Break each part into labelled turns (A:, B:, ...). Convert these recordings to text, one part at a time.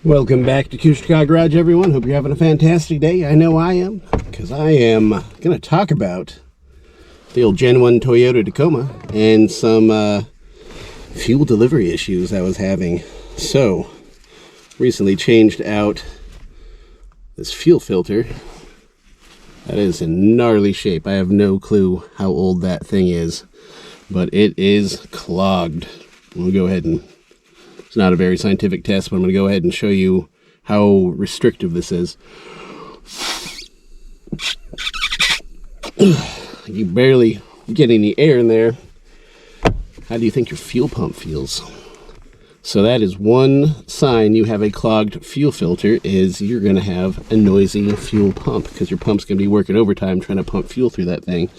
A: Welcome back to KooshdaakaaGarage, everyone. Hope you're having a fantastic day. I know I am, because I am going to talk about the old Gen 1 Toyota Tacoma and some fuel delivery issues I was having. So, recently changed out this fuel filter. That is in gnarly shape. I have no clue how old that thing is, but it is clogged. We'll go ahead and... It's not a very scientific test, but I'm going to go ahead and show you how restrictive this is. You barely get any air in there. How do you think your fuel pump feels? So that is one sign you have a clogged fuel filter, is you're going to have a noisy fuel pump, because your pump's going to be working overtime trying to pump fuel through that thing.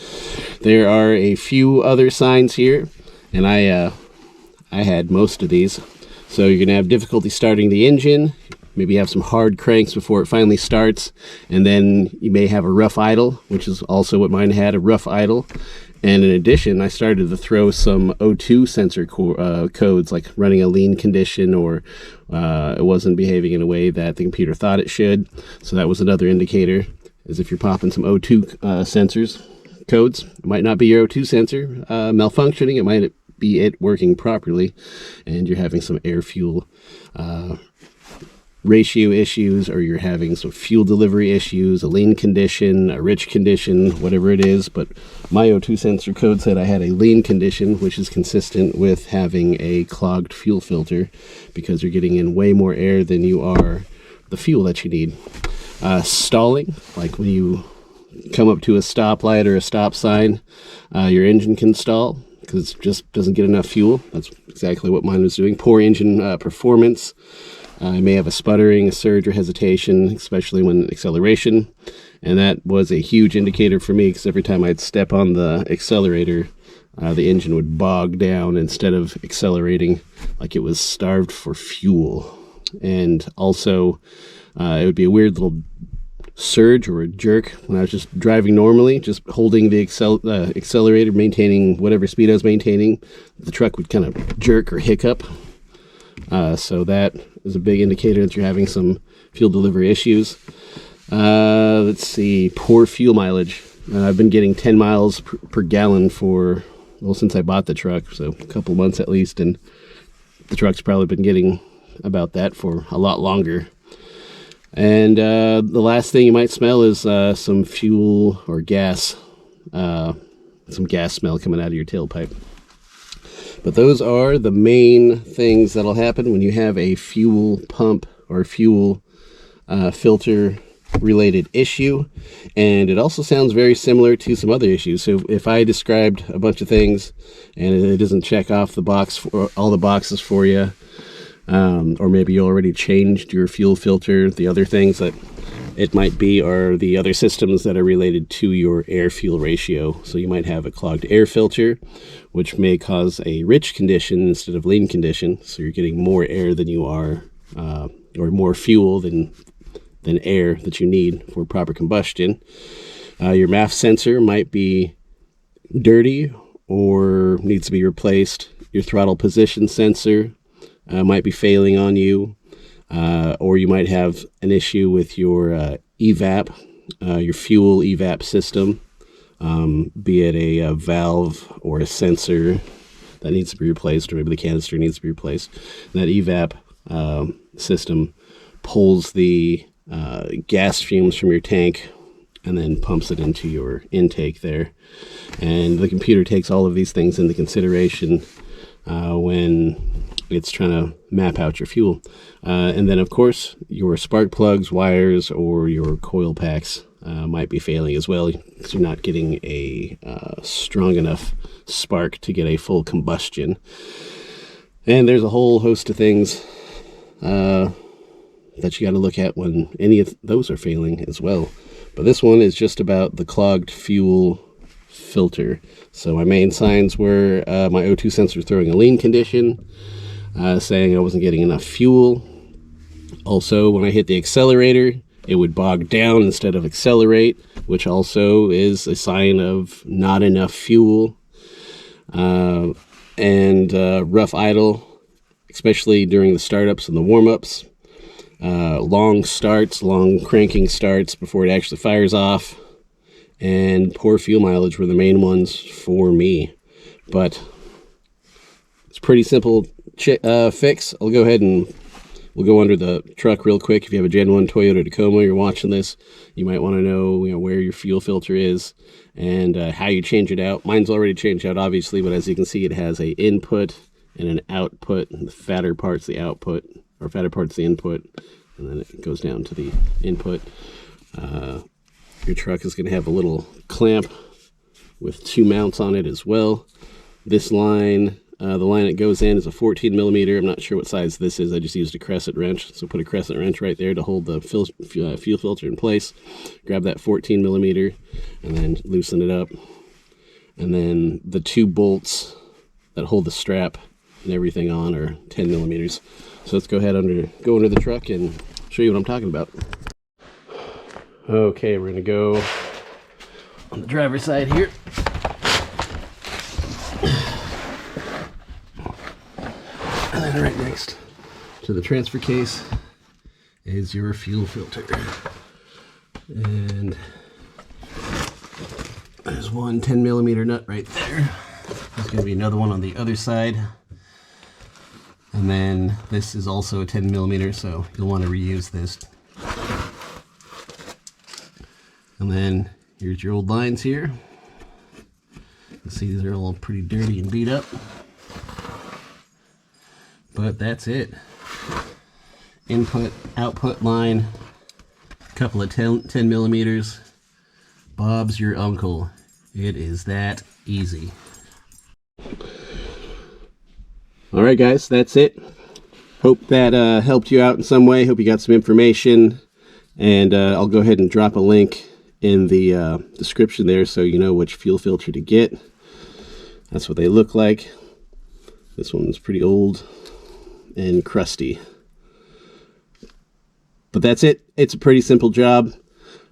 A: There are a few other signs here, and I had most of these. So you're going to have difficulty starting the engine, maybe have some hard cranks before it finally starts, and then you may have a rough idle, which is also what mine had, a rough idle. And in addition, I started to throw some O2 sensor codes, like running a lean condition, or it wasn't behaving in a way that the computer thought it should. So that was another indicator, is if you're popping some O2 sensors codes. It might not be your O2 sensor malfunctioning, it might be it working properly, and you're having some air fuel ratio issues, or you're having some fuel delivery issues, a lean condition, a rich condition, whatever it is. But my O2 sensor code said I had a lean condition, which is consistent with having a clogged fuel filter, because you're getting in way more air than you are the fuel that you need. Stalling, like when you come up to a stoplight or a stop sign, your engine can stall because it just doesn't get enough fuel. That's exactly what mine was doing. Poor engine performance. I may have a sputtering, a surge, or hesitation, especially when acceleration. And that was a huge indicator for me, because every time I'd step on the accelerator, the engine would bog down instead of accelerating like it was starved for fuel. And also, it would be a weird little surge or a jerk when I was just driving normally, just holding the accelerator, maintaining whatever speed I was maintaining. The truck would kind of jerk or hiccup. So that is a big indicator that you're having some fuel delivery issues. Let's see, poor fuel mileage. I've been getting 10 miles per gallon for, well, since I bought the truck, so a couple months at least, and the truck's probably been getting about that for a lot longer. And the last thing you might smell is some fuel or gas, some gas smell coming out of your tailpipe. But those are the main things that'll happen when you have a fuel pump or fuel filter related issue. And it also sounds very similar to some other issues. So if I described a bunch of things and it doesn't check off the box for all the boxes for you, or maybe you already changed your fuel filter, the other things that it might be are the other systems that are related to your air-fuel ratio. So you might have a clogged air filter, which may cause a rich condition instead of lean condition. So you're getting more air than you are, or more fuel than air that you need for proper combustion. Your MAF sensor might be dirty or needs to be replaced. Your throttle position sensor might be failing on you, or you might have an issue with your evap, your fuel evap system, be it a valve or a sensor that needs to be replaced, or maybe the canister needs to be replaced. And that evap system pulls the gas fumes from your tank and then pumps it into your intake there. And the computer takes all of these things into consideration when it's trying to map out your fuel. And then, of course, your spark plugs, wires, or your coil packs might be failing as well, because you're not getting a strong enough spark to get a full combustion. And there's a whole host of things that you got to look at when any of those are failing as well. But this one is just about the clogged fuel filter. So my main signs were my O2 sensor throwing a lean condition, saying I wasn't getting enough fuel. Also, when I hit the accelerator, it would bog down instead of accelerate, which also is a sign of not enough fuel. And rough idle, especially during the startups and the warm-ups. long starts, long cranking starts before it actually fires off, and poor fuel mileage were the main ones for me. But it's a pretty simple fix. I'll go ahead and we'll go under the truck real quick. If you have a Gen 1 Toyota Tacoma, you're watching this, you might want to know, where your fuel filter is and how you change it out. Mine's already changed out, obviously, but as you can see, it has a input and an output. And the fatter part's the output, or fatter part's the input, and then it goes down to the input. Your truck is going to have a little clamp with 2 mounts on it as well. This line, the line it goes in is a 14 millimeter. I'm not sure what size this is. I just used a crescent wrench. So put a crescent wrench right there to hold the fuel filter in place. Grab that 14 millimeter and then loosen it up. And then the 2 bolts that hold the strap and everything on are 10 millimeters. So let's go ahead go under the truck and show you what I'm talking about. Okay, we're gonna go on the driver's side here. And then right next to the transfer case is your fuel filter. And there's one 10 millimeter nut right there. There's gonna be another one on the other side. And then this is also a 10 millimeter, so you'll want to reuse this. And then here's your old lines here. You can see these are all pretty dirty and beat up. But that's it. Input, output line, a couple of 10 millimeters. Bob's your uncle. It is that easy. All right, guys, that's it. Hope that helped you out in some way. Hope you got some information. And I'll go ahead and drop a link in the description there so you know which fuel filter to get. That's what they look like. This one's pretty old and crusty. But that's it. It's a pretty simple job.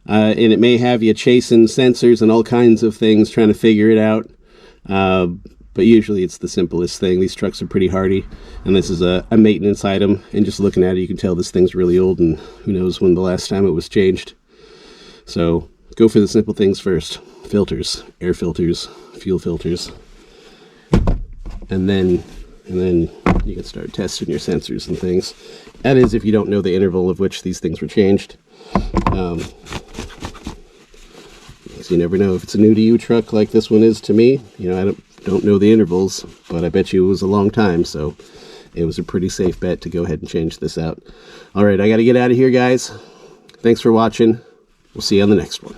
A: And it may have you chasing sensors and all kinds of things trying to figure it out. But usually it's the simplest thing. These trucks are pretty hardy, and this is a maintenance item. And just looking at it, you can tell this thing's really old, and who knows when the last time it was changed. So go for the simple things first. Filters, air filters, fuel filters. And then you can start testing your sensors and things. That is, if you don't know the interval of which these things were changed. So you never know. If it's a new to you truck like this one is to me, I don't know the intervals, but I bet you it was a long time, so it was a pretty safe bet to go ahead and change this out. All right, I got to get out of here, guys. Thanks for watching. We'll see you on the next one.